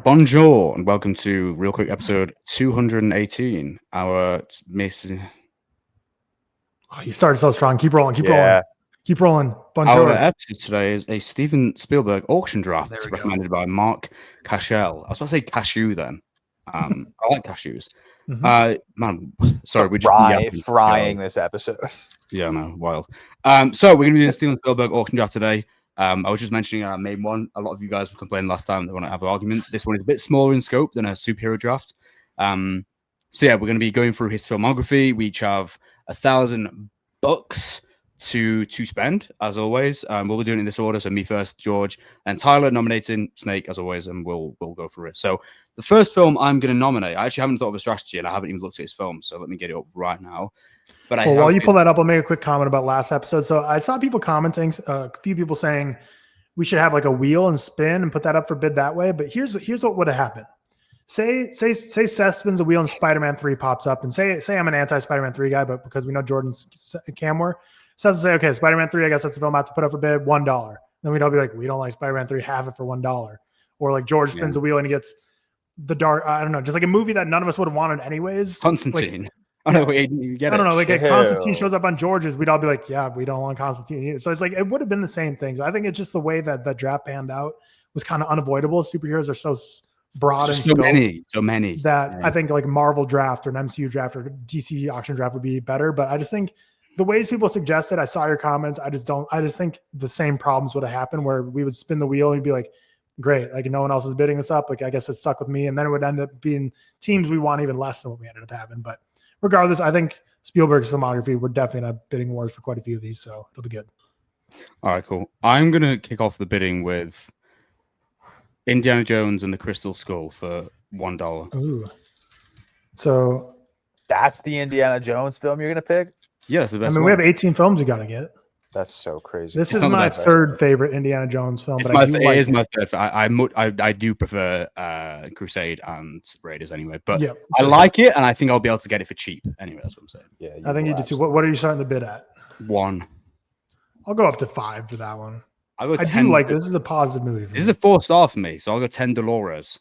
Bonjour and welcome to ReelQuick episode 218. You started so strong. Keep rolling. Keep rolling. Bonjour. Our episode today is a Steven Spielberg auction draft recommended by Mark Cashel. I was about to say cashew then. I like cashews. Man, sorry, we're just frying this episode. Yeah, no, wild. So we're going to be doing Steven Spielberg auction draft today. I was just mentioning our main one. A lot of you guys were complaining last time they want to have arguments. This one is a bit smaller in scope than a superhero draft. So yeah, we're going to be going through his filmography. We each have $1,000 to spend, as always. We'll be doing it in this order. So me first, George, and Tyler nominating Snake, as always, and we'll go through it. So the first film I'm going to nominate, I actually haven't thought of a strategy, and I haven't even looked at his film. So let me get it up right now. But while you pull that up, I'll make a quick comment about last episode. So I saw people commenting, a few people saying we should have like a wheel and spin and put that up for bid that way. But here's what would have happened. Say Seth spins a wheel and Spider-Man 3 pops up, and say I'm an anti-Spider-Man 3 guy, but because we know Jordan's cam were, Seth will say, okay, Spider-Man 3, I guess that's the film I have to put up for bid, $1. Then we'd all be like, we don't like Spider-Man 3, have it for $1. Or like George spins a wheel and he gets the dark, I don't know, just like a movie that none of us would have wanted anyways. Constantine. Like, I don't know, like Constantine shows up on George's, we'd all be like, yeah, we don't want Constantine. So it's like, it would have been the same things. I think it's just the way that the draft panned out was kind of unavoidable. Superheroes are so broad and so many that I think like Marvel draft or an MCU draft or DC auction draft would be better. But I just think the ways people suggested, I saw your comments. I just think the same problems would have happened where we would spin the wheel and you'd be like, great, like no one else is bidding this up. Like I guess it's stuck with me. And then it would end up being teams we want even less than what we ended up having. But regardless, I think Spielberg's filmography, we're definitely in a bidding wars for quite a few of these, so it'll be good. All right, cool. I'm going to kick off the bidding with Indiana Jones and the Crystal Skull for $1. Ooh. So that's the Indiana Jones film you're going to pick? Yes, the best one. We have 18 films we got to get. That's so crazy. This is my third favorite Indiana Jones film. It is my third. I do prefer Crusade and Raiders anyway, but I like it, and I think I'll be able to get it for cheap. Anyway, that's what I'm saying. Yeah, I think you do too. What are you starting the bid at? 1. I'll go up to 5 for that one. I do like this. Is a positive movie. This is a 4-star for me, so I'll go $10.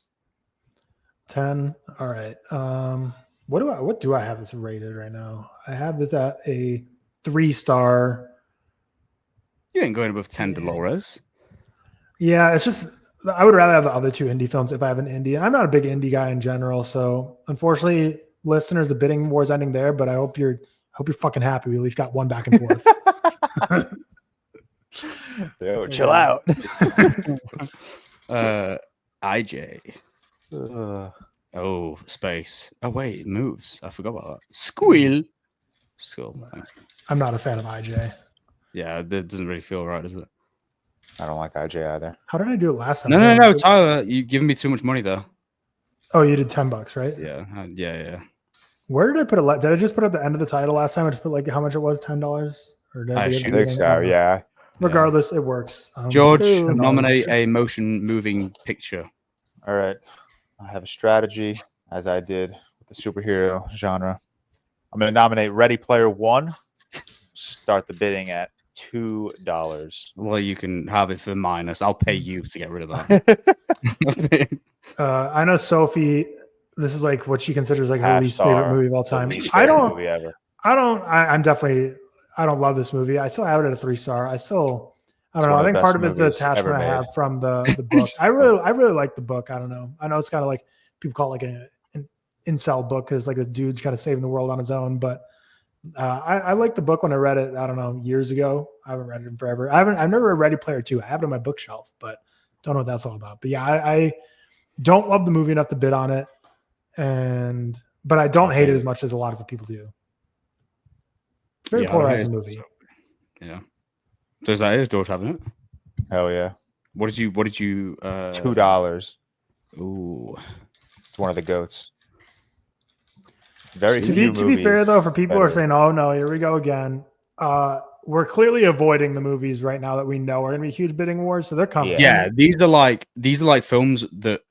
10. All right. What do I have this rated right now? I have this at a 3-star. You ain't going above $10. Yeah, it's just I would rather have the other 2 indie films if I have an indie. I'm not a big indie guy in general, so unfortunately, listeners, the bidding war is ending there. But I hope you're fucking happy. We at least got one back and forth. Yo, chill out. IJ. Oh, space. Oh wait, it moves. I forgot about that. Squeal. Skull. I'm not a fan of IJ. Yeah, that doesn't really feel right, does it? I don't like IJ either. How did I do it last time? No, Tyler, you giving me too much money though. Oh, you did $10, right? Yeah. Where did I put it? Did I just put it at the end of the title last time? I just put like how much it was, $10, or did I think so? Yeah. Regardless, it works. George, nominate a motion-moving picture. All right, I have a strategy as I did with the superhero genre. I'm going to nominate Ready Player One. Start the bidding at $2. Well, you can have it for minus. I'll pay you to get rid of that. I know Sophie. This is like what she considers like her least favorite movie of all time. I don't love this movie. I still have it at a 3-star. I don't know. I think part of it is the attachment I have from the book. I really like the book. I don't know. I know it's kind of like people call it like an incel book because like a dude's kind of saving the world on his own. But I liked the book when I read it. I don't know, years ago. I haven't read it in forever. I've never read Ready Player 2. I have it on my bookshelf, but don't know what that's all about. But yeah, I don't love the movie enough to bid on it, but I don't hate it as much as a lot of people do. Very polarizing movie. Yeah. So is that it? Is George having it? Hell yeah. What did you $2. Ooh. It's one of the GOATs. To be fair though, for people who are saying, oh no, here we go again. We're clearly avoiding the movies right now that we know are gonna be huge bidding wars, so they're coming. Yeah, these are like films that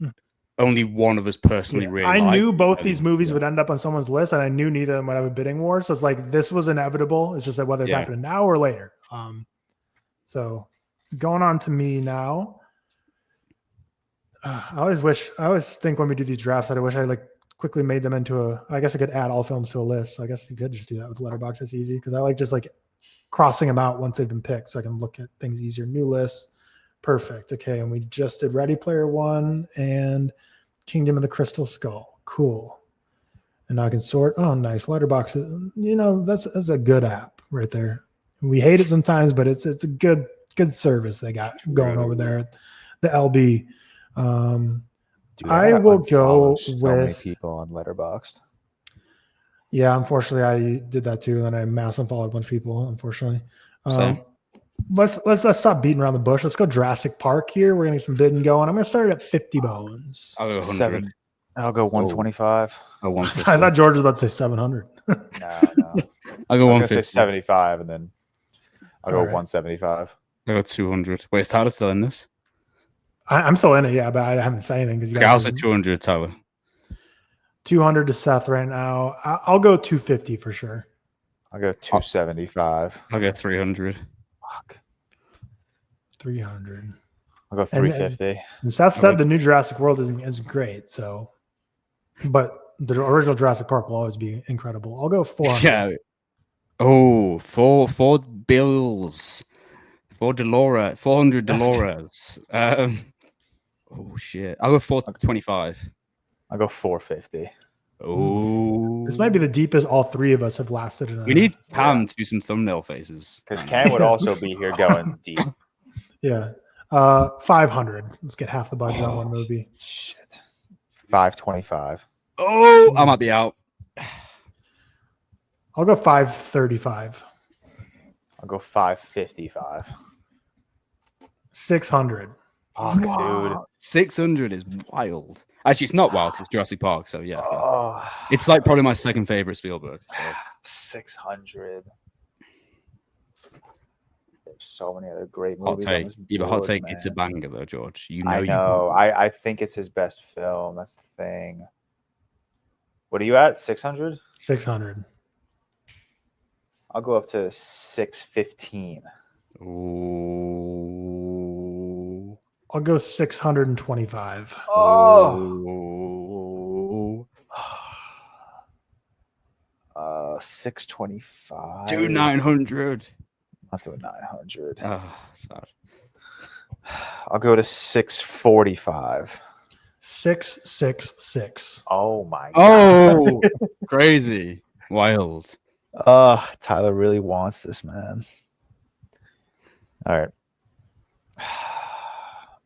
only one of us personally really I like. knew both these movies would end up on someone's list, and I knew neither of them would have a bidding war. So it's like this was inevitable. It's just that whether it's happening now or later. So going on to me now. I always think when we do these drafts that I wish I like quickly made them into I guess I could add all films to a list. So I guess you could just do that with Letterboxd. It's easy because I like just like crossing them out once they've been picked so I can look at things easier. New list. Perfect. Okay. And we just did Ready Player One and Kingdom of the Crystal Skull. Cool. And now I can sort. Oh, nice. Letterboxd. That's a good app right there. We hate it sometimes, but it's a good service they got going over there at the LB. Dude, I will go so with many people on Letterboxd. Yeah, unfortunately, I did that too, and I mass unfollowed a bunch of people. Unfortunately, let's stop beating around the bush. Let's go Jurassic Park here. We're gonna get some bidding going. I'm gonna start it at 50 bones. I'll go 100. I'll go 125. Oh, I thought George was about to say 700. No. I'll go 150. Say 75, and then I'll go 175. I'll go 200. Wait, is Tyler still in this? I'm still in it, yeah, but I haven't said anything because I'll say 200, Tyler. 200 to Seth right now. I'll go 250 for sure. I'll go 275. I'll go 300. Fuck. 300. I'll go 350. And Seth said the new Jurassic World isn't great, so but the original Jurassic Park will always be incredible. I'll go 400. Yeah. Oh, four bills. 400 Dolores. Oh shit. I'll go 425. I'll go 450. Oh, this might be the deepest all three of us have lasted in. We need Cam to do some thumbnail faces because Cam would also be here going deep. Yeah, 500. Let's get half the budget on one movie. Shit, 525. Oh, I might be out. I'll go 535. I'll go 555. 600. Fuck, dude. 600 is wild. Actually, it's not wild because it's Jurassic Park. So yeah, oh. It's like probably my second favorite Spielberg. So. 600. There's so many other great movies. Hot take. Yeah, hot take. Man. It's a banger though, George. I know. I think it's his best film. That's the thing. What are you at? 600? 600. I'll go up to 615. Ooh. I'll go 625. Oh. 625. Do 900. I'll do 900. Oh, sad. I'll go to 645. 666. Oh my god. Oh, crazy. Wild. Tyler really wants this, man. All right.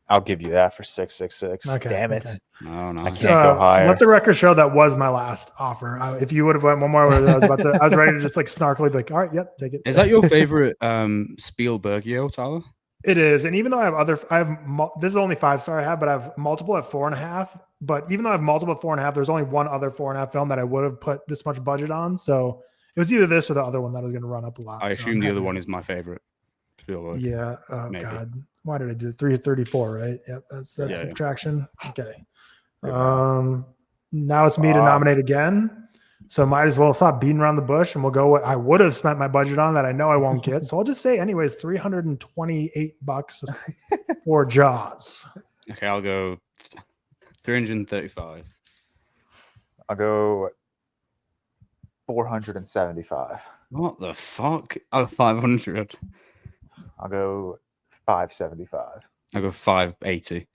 I'll give you that for 666. Okay, damn it. Okay. No. I can't go higher. Let the record show that was my last offer. If you would have went one more, I was ready to just like snarkily be like, all right, yep, take it. Is that your favorite Spielbergio, Tyler? It is. And even though this is only 5-star I have, but I have multiple at 4.5. But even though I have multiple at 4.5, there's only one other 4.5 film that I would have put this much budget on. So it was either this or the other one that was going to run up a lot. I assume the other one is my favorite Spielberg. Yeah. Oh God. Why did I do 334? Right. Yep. That's subtraction. Yeah. Okay. Now it's me to nominate again. So might as well stop beating around the bush and we'll go what I would have spent my budget on that I know I won't get. So I'll just say anyways, $328 for Jaws. Okay, I'll go 335. I'll go 475. What the fuck? I'll go 500. I'll go 575. I'll go 580.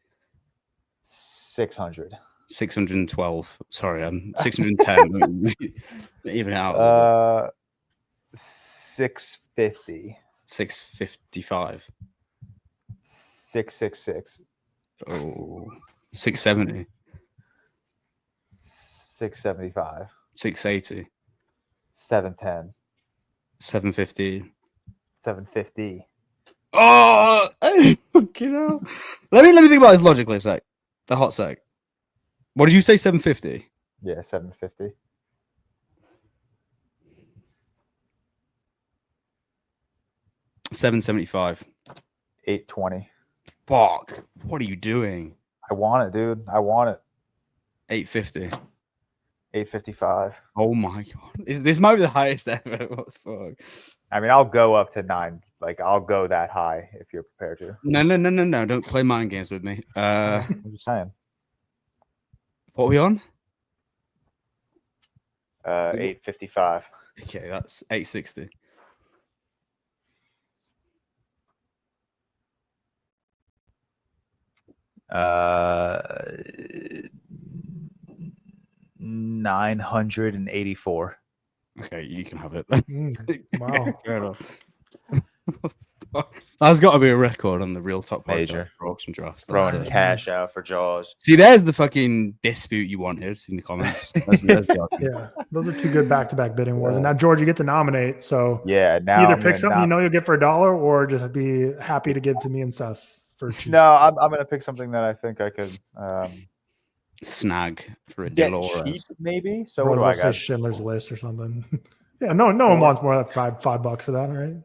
600. 612. Sorry, I'm 610. Even out. 650. 655. 666. Oh, 670. 675. 680. 710. 750. 750. Oh, fucking hell. Let me think about this logically a sec. The hot sec. What did you say? 750? Yeah, 750. $775. 820. Fuck. What are you doing? I want it, dude. I want it. 850. 855. Oh my god. This might be the highest ever. What the fuck? I mean, I'll go up to 9 like I'll go that high if you're prepared to. No. Don't play mind games with me. I'm just saying. What are we on? 855. Okay, that's 860. $984. Okay, you can have it. Wow. Fair enough. That's got to be a record on the ReelTok Podcast Major. for auction drafts. Throwing cash out for Jaws. See, there's the fucking dispute you wanted in the comments. There's the Yeah, those are two good back-to-back bidding wars. And now, George, you get to nominate. So yeah, now either pick something you know you'll get for $1, or just be happy to give to me and Seth for cheap. No, I'm gonna pick something that I think I could snag for a get Delores. cheap, maybe. So Bro, what do I got? Schindler's List or something. Yeah, no one wants more than $5 for that, right?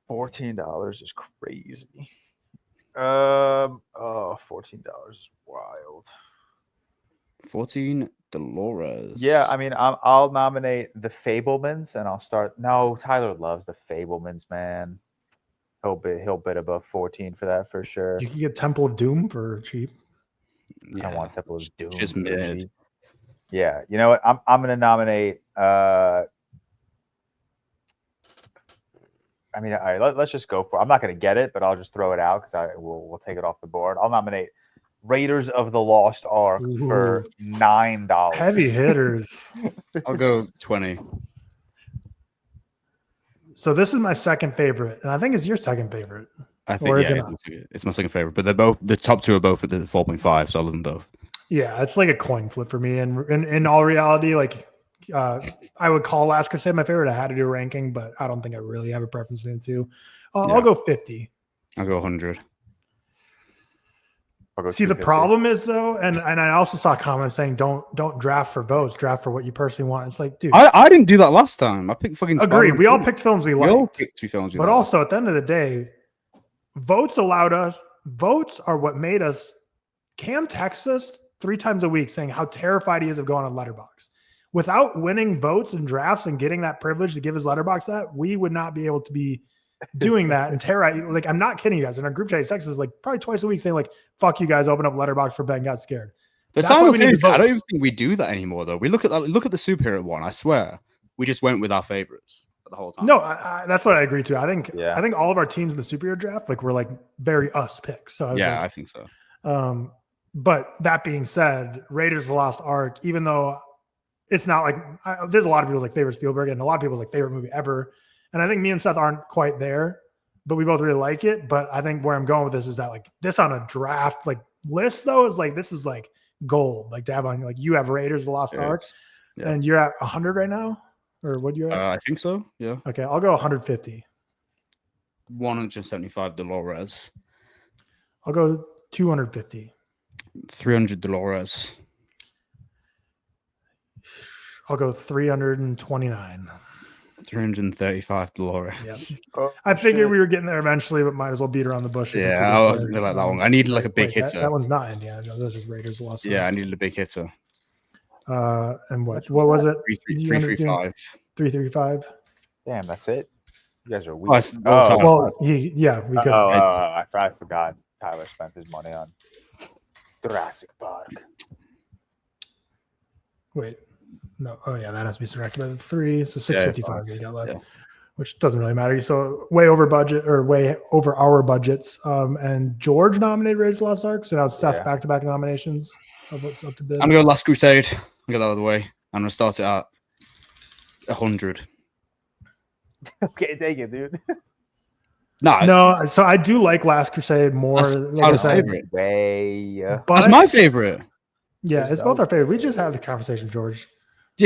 $14 is crazy. $14 is wild. 14 Delores. Yeah, I mean, I'll nominate the Fablemans, and I'll start. No, Tyler loves the Fablemans, man. He'll bid above 14 for that for sure. You can get Temple of Doom for cheap. I don't want Temple of Doom. Just mid. Yeah, you know what? I'm gonna nominate. I mean, all right, let's just go for it. I'm not going to get it, but I'll just throw it out because we'll take it off the board. I'll nominate Raiders of the Lost Ark for $9. Heavy hitters. I'll go 20. So this is my second favorite, and I think it's your second favorite. I think it's my second favorite, but they're both the top two are both at the 4.5, so I love them both. Yeah, it's like a coin flip for me, and in all reality, like. I would call Last Crusade my favorite. I had to do a ranking, but I don't think I really have a preference between the two. I'll go 50. I'll go 100. See, the problem is though, and I also saw comments saying don't draft for votes, draft for what you personally want. It's like, dude, I didn't do that last time. I picked fucking. Agree. We all picked films we liked. We all picked two films we but liked. Also at the end of the day, votes are what made us. Cam texts us 3 times a week saying how terrified he is of going on Letterboxd. Without winning votes and drafts and getting that privilege to give his Letterboxd that, we would not be able to be doing that and terrorize. Like, I'm not kidding you guys. In our group chat, he texts us like probably twice a week saying like, "Fuck you guys, open up Letterboxd for Ben got scared." But I don't even think we do that anymore though. We look at the superhero one. I swear, we just went with our favorites the whole time. No, that's what I agree to. I think all of our teams in the superhero draft were like very us picks. So I think so. But that being said, Raiders of the Lost Ark, even though it's not like there's a lot of people's like favorite Spielberg and a lot of people's like favorite movie ever. And I think me and Seth aren't quite there, but we both really like it. But I think where I'm going with this is that like this on a draft like list though is like this is like gold. Like to have on like you have Raiders of the Lost Ark and you're at 100 right now, or what you at? I think so. Yeah. Okay, I'll go 150. 175 Delores. I'll go 250. 300 Delores. I'll go 329. 335 Delores. Yep. I figured we were getting there eventually, but might as well beat around the bush. Yeah, I wasn't gonna let that one. I needed like a big hitter. That one's not Indiana Jones. That's just Raiders Lost. Yeah, I needed a big hitter. And what was it? 335. 335. Damn, that's it. You guys are weak. We could. I forgot. Tyler spent his money on Jurassic Park. Wait, no. Oh yeah, that has to be subtracted by the 3. So 655 is what you got left, which doesn't really matter. So way over budget or way over our budgets. And George nominated Raiders of the Lost Ark. So now it's Seth back-to-back nominations of what's up to bid. I'm gonna go Last Crusade. I'll get that out of the way. I'm gonna start it at 100. Okay, take it, dude. No. So I do like Last Crusade more. That's favorite. That's my favorite. Yeah, it's both our favorite. We just had the conversation, George.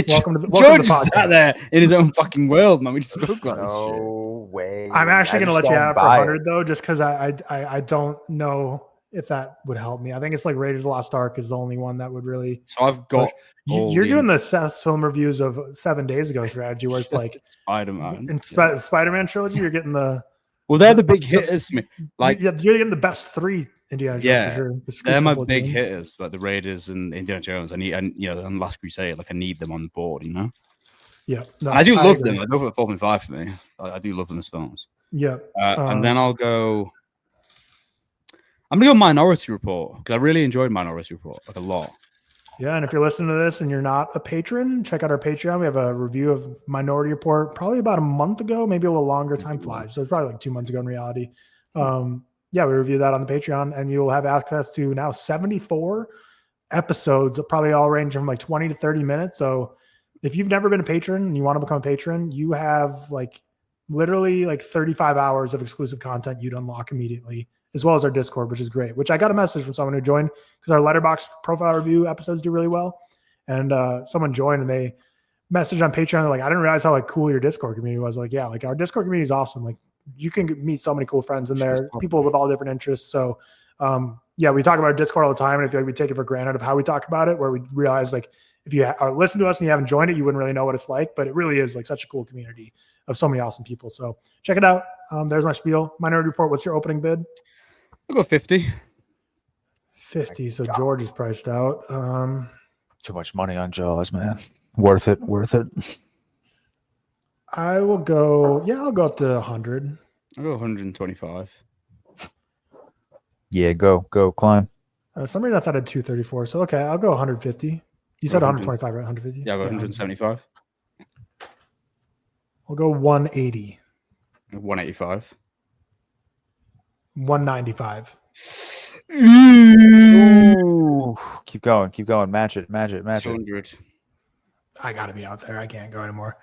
Welcome to the George sat there in his own fucking world, man. We just spoke about this shit. No way. I'm actually gonna let you have for 100 though, just because I don't know if that would help me. I think it's like Raiders of the Lost Ark is the only one that would really. So I've got. You're doing the Seth film reviews of 7 days ago strategy, where it's like Spider-Man. In Spider-Man trilogy, you're getting the. Well, they're the big hitters to me. Like you're getting the best 3 Indiana Jones. Yeah, for sure. they're my big hitters, like the Raiders and Indiana Jones. And Last Crusade, like I need them on the board, you know. Yeah, I do love them. I go for 4.5 for me. I do love them as films. Yeah. And then I'm gonna go Minority Report because I really enjoyed Minority Report like a lot. Yeah, and if you're listening to this and you're not a patron, check out our Patreon. We have a review of Minority Report probably about a month ago, maybe a little longer. Time flies, so it's probably like 2 months ago in reality. Yeah, we reviewed that on the Patreon, and you'll have access to now 74 episodes, probably all range from like 20 to 30 minutes. So if you've never been a patron and you want to become a patron, you have like literally like 35 hours of exclusive content you'd unlock immediately, as well as our Discord, which is great, which I got a message from someone who joined because our Letterboxd profile review episodes do really well. And someone joined and they messaged on Patreon. They're like, I didn't realize how like cool your Discord community was. Like, yeah, like our Discord community is awesome. Like you can meet so many cool friends in there, people with all different interests. So yeah, we talk about our Discord all the time. And I feel like we take it for granted of how we talk about it, where we realize like, if you listen to us and you haven't joined it, you wouldn't really know what it's like, but it really is like such a cool community of so many awesome people. So check it out. There's my spiel. Minority Report. What's your opening bid? I'll go 50. 50. So George is priced out. Too much money on Jaws, man. Worth it. I will go. Yeah, I'll go up to 100. I'll go 125. Yeah, go, climb. Some reason I thought I had 234. So okay, I'll go 150. You said 125, right? 150. Yeah, I'll go 175. I'll go 180. 185. 195. Ooh. Keep going. Match it. 200. I got to be out there. I can't go anymore.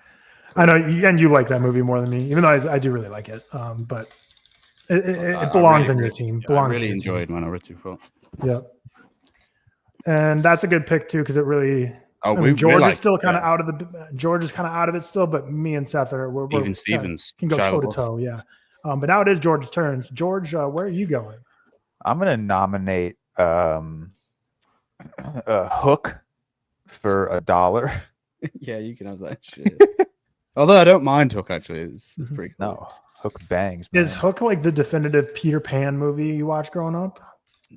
I know, and you like that movie more than me, even though I do really like it. But it belongs on your team. I really enjoyed Minority Report. Yeah. And that's a good pick too, because it really. George is still kind of out of the. George is kind of out of it still, but me and Seth we're even Stevens can go toe to toe. Yeah. But now it is George's turn. So George, where are you going? I'm gonna nominate Hook for $1. Yeah, you can have that shit. Although I don't mind Hook actually. It's pretty cool. No, Hook bangs. Man. Is Hook like the definitive Peter Pan movie you watched growing up?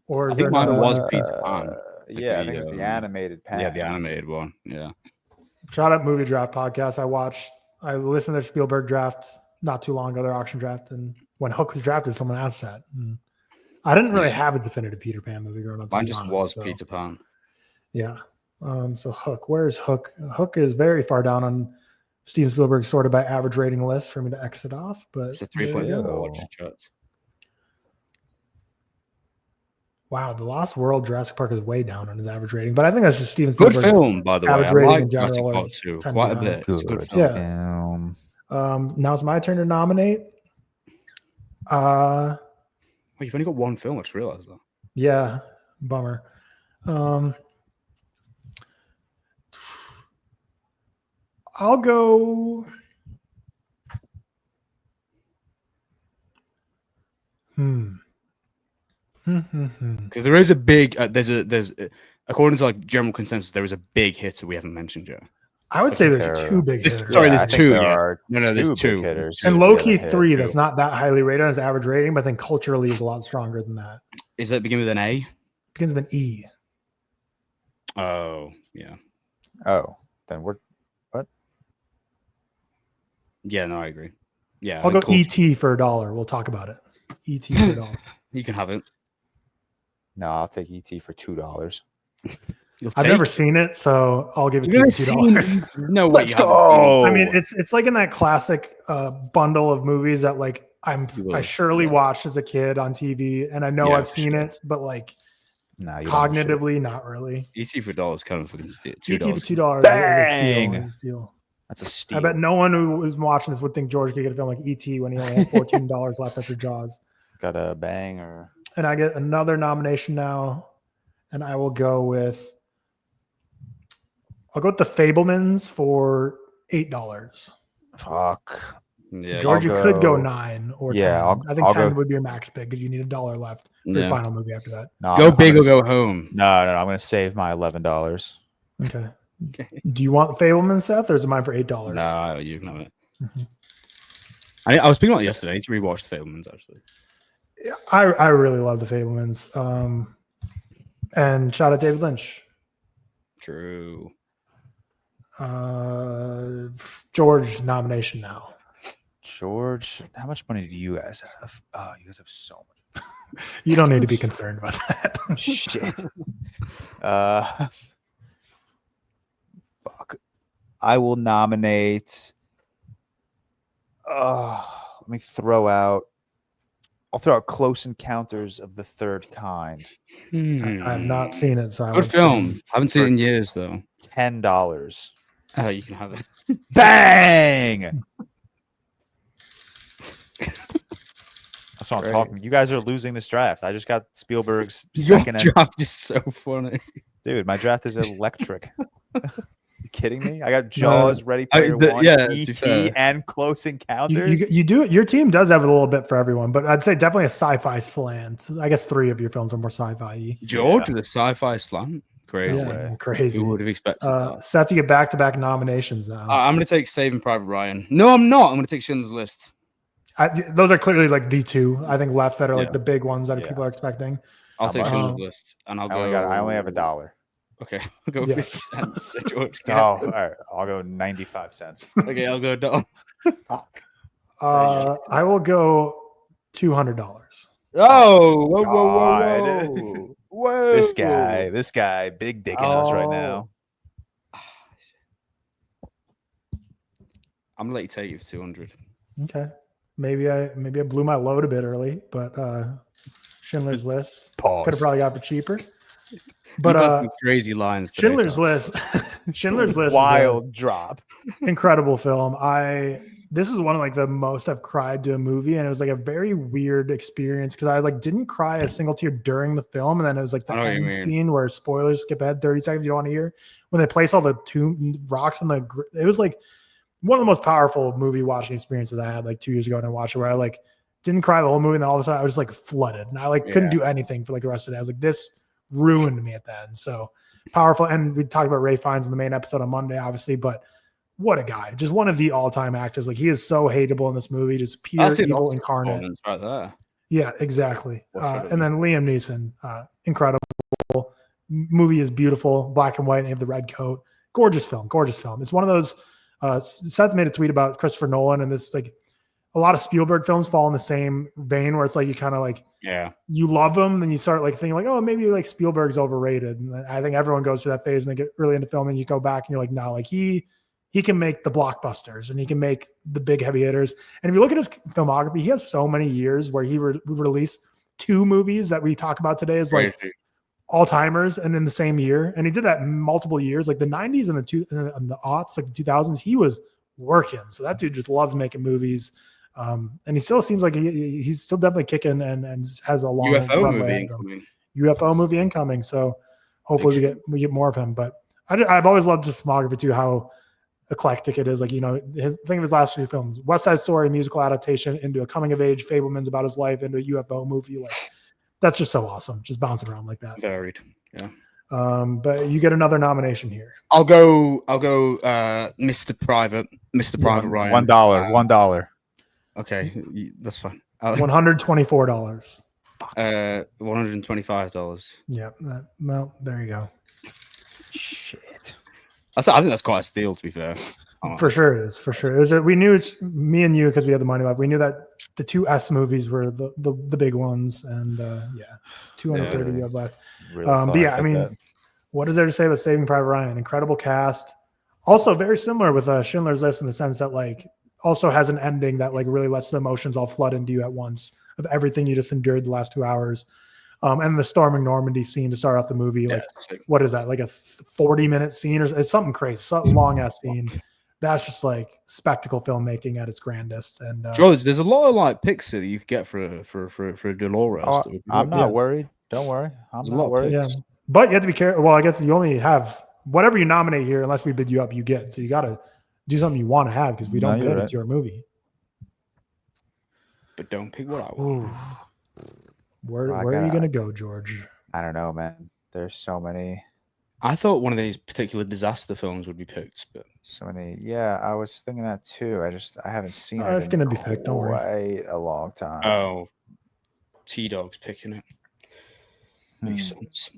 Or I think mine was Peter Pan. Yeah, I think it was the animated Pan. Yeah, the animated one. Yeah. Shout out Movie Draft Podcast. I listened to their Spielberg draft not too long ago, their auction draft. And when Hook was drafted, someone asked that. And I didn't really have a definitive Peter Pan movie growing up. Mine just was Peter Pan. Yeah. So Hook, where's Hook? Hook is very far down on Steven Spielberg's sorted by average rating list for me to exit off. But it's a 3.0. Wow, The Lost World, Jurassic Park is way down on his average rating, but I think that's just Steven Spielberg. Good film, by the way. Average rating in general Park too. Quite a bit. It's a good film. Yeah. Now it's my turn to nominate. Well, you've only got one film. I just realized that. Yeah, bummer. I'll go. Because there is a big there's according to like general consensus, there is a big hitter we haven't mentioned yet. I would say there's two big hitters. Sorry, there's two. No, there's two hitters. And low-key three that's not that highly rated on his average rating, but I think culturally is a lot stronger than that. Is that begin with an A? Begins with an E. Oh, yeah. Oh, then what? Yeah, no, I agree. Yeah. I'll go E.T. for $1. We'll talk about it. E.T. for $1. You can have it. No, I'll take E.T. for $2. I've never seen it, so I'll give it to you $2. No way. Let's go. I mean, it's like in that classic bundle of movies that like I surely watched as a kid on TV, and I know I've seen it, but like cognitively, not really. E.T. for $1 kind of fucking steal. E.T. for $2. Bang! Is a steal. That's a steal. I bet no one who was watching this would think George could get a film like E.T. when he only had $14 left after Jaws. Got a bang or? And I get another nomination now, and I will go with. I'll go with The Fabelmans for $8. Fuck. Yeah, so George, you could go 9 or 10. I think 10 would be your max pick because you need $1 left for your final movie after that. No, go big or go home. No. I'm going to save my $11. Okay. Do you want The Fabelmans, Seth, or is it mine for $8? No, you can have it. Mm-hmm. I was speaking about it yesterday. I need to rewatch The Fabelmans, actually. Yeah, I really love The Fabelmans. And shout out David Lynch. True. George nomination now. George, how much money do you guys have? Oh, you guys have so much. You don't need to be concerned about that. Shit. Fuck. I will nominate. Let me throw out. I'll throw out Close Encounters of the Third Kind. I have not seen it, so Good film. Haven't seen it in years though. $10. You can have it. Bang! That's what I'm talking. You guys are losing this draft. I just got Spielberg's second. Your draft is so funny, dude. My draft is electric. You kidding me? I got Jaws, Ready Player One, E.T., and Close Encounters. You do it. Your team does have a little bit for everyone, but I'd say definitely a sci-fi slant. I guess 3 of your films are more sci-fi. George with a sci-fi slant. Crazy. Yeah, crazy. Who would have expected that? Seth, you get back-to-back nominations now. I'm going to take Saving Private Ryan. No, I'm not. I'm going to take Schindler's List. Those are clearly like the 2 I think left that are like the big ones that people are expecting. I'll take Schindler's List, and I'll go. I only have $1. Okay, I'll go 50 cents. George. All right. I'll go 95 cents. Okay, I'll go $1. I will go $200. Oh, whoa. This guy, big dick in us right now. I'm gonna let you take it for 200. Okay. Maybe I blew my load a bit early, but Schindler's List could have probably got it cheaper. But some crazy lines. Today, Schindler's List, Schindler's List, wild drop, incredible film. This is one of like the most I've cried to a movie, and it was like a very weird experience because I like didn't cry a single tear during the film, and then it was like the end scene where spoilers skip ahead 30 seconds. You don't want to hear when they place all the rocks on the. It was like one of the most powerful movie watching experiences I had like 2 years ago, and I watched it where I like didn't cry the whole movie, and then all of a sudden I was like flooded, and I like couldn't do anything for like the rest of the day. I was like, this ruined me at the end. So powerful. And we talked about Ray Fiennes in the main episode on Monday, obviously, but what a guy. Just one of the all-time actors. Like he is so hateable in this movie, just pure evil incarnate. Right there. Yeah, exactly. And then Liam Neeson, incredible. Movie is beautiful, black and white, and they have the red coat. Gorgeous film. It's one of those, Seth made a tweet about Christopher Nolan, and this like a lot of Spielberg films fall in the same vein where it's like you kind of like you love them, then you start like thinking like, oh, maybe like Spielberg's overrated. And I think everyone goes through that phase and they get really into film, and you go back and you're like, no, like he can make the blockbusters and he can make the big heavy hitters. And if you look at his filmography, he has so many years where he released 2 movies that we talk about today as like all timers and in the same year. And he did that multiple years, like the 90s and the aughts, like the 2000s, he was working. So that dude just loves making movies. And he still seems like he's still definitely kicking and has a long UFO movie incoming. So hopefully we get more of him. But I've always loved his filmography too, how eclectic it is. Like, you know, think of his last 3 films: West Side Story, musical adaptation, into a coming of age Fableman's about his life, into a UFO movie. Like that's just so awesome. Just bouncing around like that. Varied. Yeah. But you get another nomination here. I'll go Mr. Private Ryan. $1. Okay, that's fine. $124. $125. Yeah. Well, there you go. Shit. I think that's quite a steal, to be fair. For sure it is. For sure. It was. We knew it's me and you because we had the money left. We knew that the 2 S movies were the big ones, and it's 230 you have left. Really but yeah, I mean, what is there to say about Saving Private Ryan? Incredible cast. Also very similar with Schindler's List in the sense that like also has an ending that like really lets the emotions all flood into you at once of everything you just endured the last 2 hours. And the storming Normandy scene to start off the movie, like what is that? Like a 40-minute scene, or it's something crazy, some long ass scene. That's just like spectacle filmmaking at its grandest. And George, there's a lot of like picks that you could get for Dolores. I'm not worried. Don't worry. I'm not worried. Yeah. But you have to be careful. Well, I guess you only have whatever you nominate here, unless we bid you up, you get. So you got to do something you want to have, because we don't bid. Right. It's your movie. But don't pick what I want. Where are you going to go, George? I don't know, man. There's so many. I thought one of these particular disaster films would be picked, but so many. Yeah, I was thinking that too. I haven't seen it. It's going to be picked. Don't worry. Quite a long time. Oh, T-Dog's picking it. Makes sense.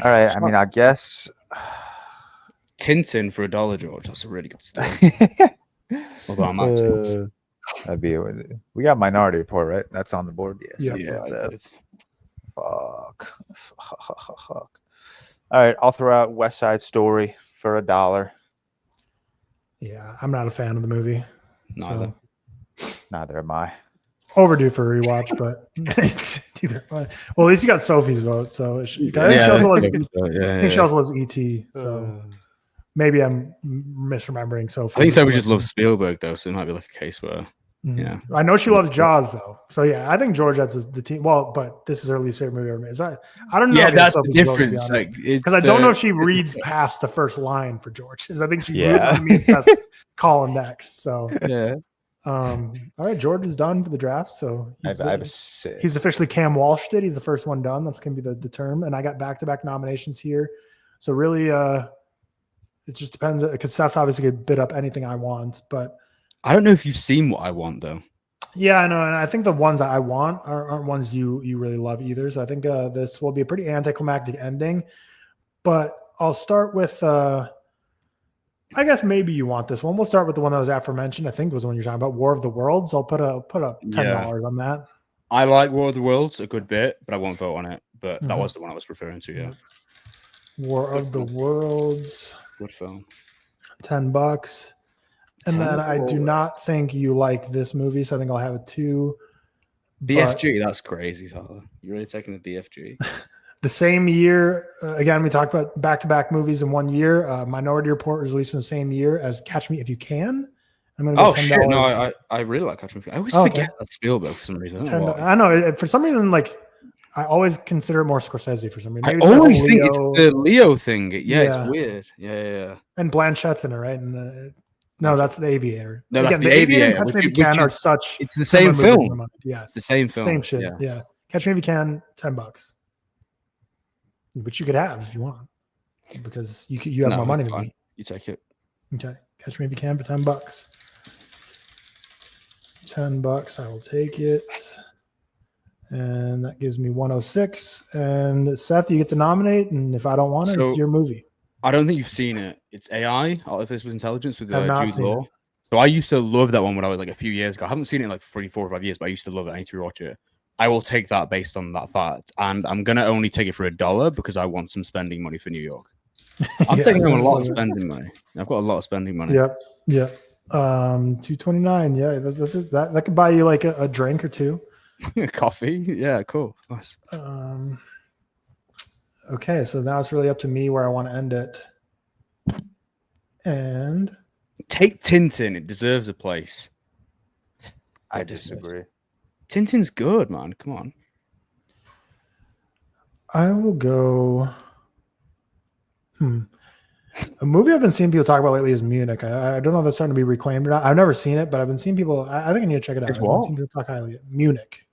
All right. I mean, I guess Tintin for $1, George. That's a really good story. Although I'm actually. That'd be. We got Minority Report, right? That's on the board. Yes. Yeah. Fuck. All right, I'll throw out West Side Story for $1. Yeah, I'm not a fan of the movie. Neither. Neither am I. Overdue for a rewatch, but either. Well, at least you got Sophie's vote, so I think she also loves E.T. So maybe I'm misremembering Sophie. I think Sophie just loves Spielberg though, so it might be like a case where. Yeah, I know she loves Jaws though. So yeah, I think Georgette's the team. Well, but this is her least favorite movie ever made. I don't know. Yeah, that's the difference. Because I don't know if she reads past the first line for George. Because I think she reads what means that's calling next. So yeah. All right, George is done for the draft. So I have a 6. He's officially Cam Walsh did. He's the first one done. That's gonna be the term. And I got back-to-back nominations here. So really, it just depends because Seth obviously could bid up anything I want, but. I don't know if you've seen what I want though. Yeah, I know, and I think the ones that I want aren't ones you really love either. So I think this will be a pretty anticlimactic ending. But I'll start with, I guess maybe you want this one. We'll start with the one that was aforementioned. I think was the one you're talking about, War of the Worlds. I'll put up $10 on that. I like War of the Worlds a good bit, but I won't vote on it. But that was the one I was referring to. Yeah, War of the Worlds. Good film. $10. And then I do not think you like this movie, so I think I'll have it 2. BFG, that's crazy, Tyler. You're really taking the BFG. The same year, again, we talked about back-to-back movies in one year. Minority Report was released in the same year as Catch Me If You Can. I'm going to go $10. Shit! No, I really like Catch Me If You Can. I always forget that's Spielberg for some reason. I know for some reason, like I always consider it more Scorsese for some reason. Maybe I always think it's the Leo thing. Yeah, it's weird. Yeah. And Blanchette's in it, right? And no, that's The Aviator. No, that's The Aviator. Catch Me If You Can are such. It's the same film. Yeah, the same film. Same shit. Yeah. Catch Me If You Can, $10. Which you could have if you want, because you have more money than me. You take it. Okay. Catch Me If You Can for $10. $10. I will take it. And that gives me 106. And Seth, you get to nominate. And if I don't want it, it's your movie. I don't think you've seen it. It's AI, Artificial Intelligence, with Jude Law. So I used to love that one when I was like a few years ago. I haven't seen it in like 4 or 5 years, but I used to love it. I need to rewatch it. I will take that based on that fact. And I'm going to only take it for $1 because I want some spending money for New York. I'm taking home a lot of spending money. I've got a lot of spending money. Yep. $2.29. Yeah, that could buy you like a drink or two. Coffee. Yeah, cool. Nice. Okay, so now it's really up to me where I want to end it. And take Tintin. It deserves a place. I disagree. Tintin's good, man. Come on. I will go. A movie I've been seeing people talk about lately is Munich. I don't know if that's starting to be reclaimed or not. I've never seen it, but I've been seeing people. I think I need to check it out. It's what? I've been seeing people talk highly of Munich.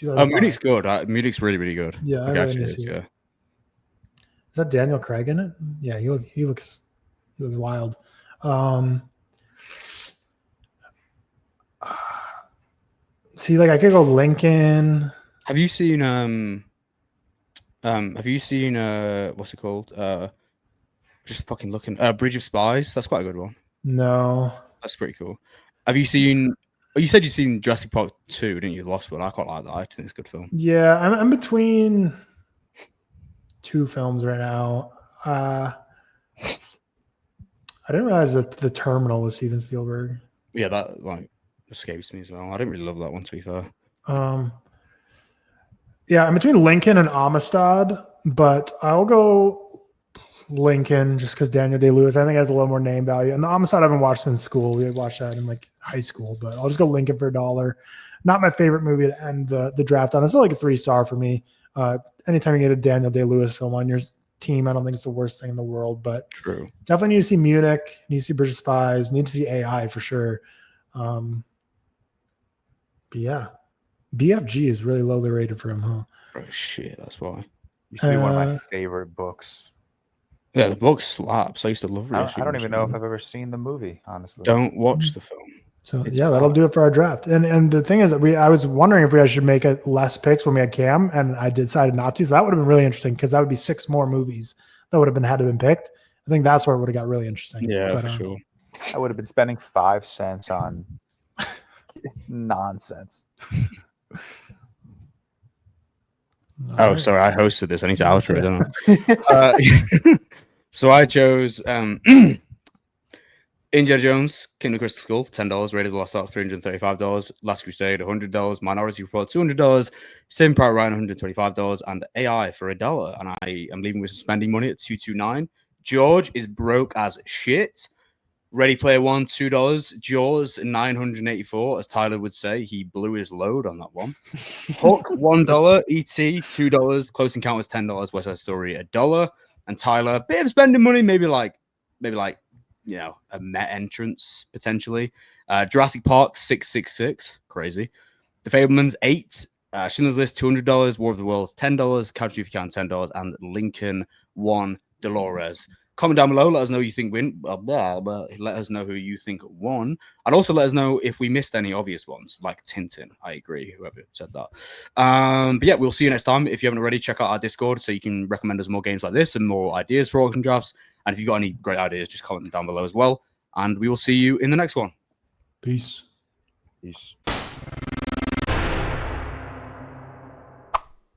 Munich's good. Munich's really, really good. Yeah, I really need to see it. Is that Daniel Craig in it? Yeah, he looks wild. See, like I could go Lincoln. Have you seen what's it called? Just fucking looking. Bridge of Spies. That's quite a good one. No. That's pretty cool. Have you seen? Oh, you said you've seen Jurassic Park 2, didn't you? Lost One. I quite like that. I think it's a good film. Yeah, I'm between 2 films right now. I didn't realize that The Terminal was Steven Spielberg. Yeah, that like escapes me as well. I didn't really love that one, to be fair. Yeah, I'm between Lincoln and Amistad, but I'll go Lincoln just because Daniel Day-Lewis, I think, has a little more name value. And the Amistad I haven't watched since school. We had watched that in like high school, but I'll just go Lincoln for $1. Not my favorite movie to end the draft on. It's still like a 3-star for me. Anytime you get a Daniel Day-Lewis film on your team, I don't think it's the worst thing in the world, but true. Definitely need to see Munich, need to see Bridge of Spies, need to see AI for sure. But yeah, BFG is really lowly rated for him, huh? Oh shit, that's why. Used to be one of my favorite books. Yeah, the book slaps. I used to love it. I don't even know if I've ever seen the movie, honestly. Don't watch the film. So that'll do it for our draft. And the thing is that I was wondering if we should make it less picks when we had Cam, and I decided not to. So that would have been really interesting because that would be 6 more movies that would have had to been picked. I think that's where it would have got really interesting. Yeah, for sure. I would have been spending 5 cents on nonsense. Oh, sorry, I hosted this. I need to outro it, don't I? So I chose Indiana Jones, Kingdom of Crystal Skull, $10. Raiders of the Lost Ark, $335. Last Crusade, $100. Minority Report, $200. Saving Private Ryan, $125. And AI for $1. And I am leaving with spending money at $229. George is broke as shit. Ready Player One, $2. Jaws, $984. As Tyler would say, he blew his load on that one. Hook, $1. E.T., $2. Close Encounters, $10. West Side Story, $1. And Tyler, bit of spending money, maybe like you know, a Met entrance potentially. Jurassic Park, $666, crazy. The Fablemans, $8. Schindler's List, $200. War of the Worlds, $10. Couch If You Can, $10. And Lincoln, $1. Dolores. Comment down below. Let us know who you think win. Let us know who you think won, and also let us know if we missed any obvious ones, like Tintin. I agree. Whoever said that. But yeah, we'll see you next time. If you haven't already, check out our Discord so you can recommend us more games like this and more ideas for auction drafts. And if you've got any great ideas, just comment them down below as well. And we will see you in the next one. Peace. Peace.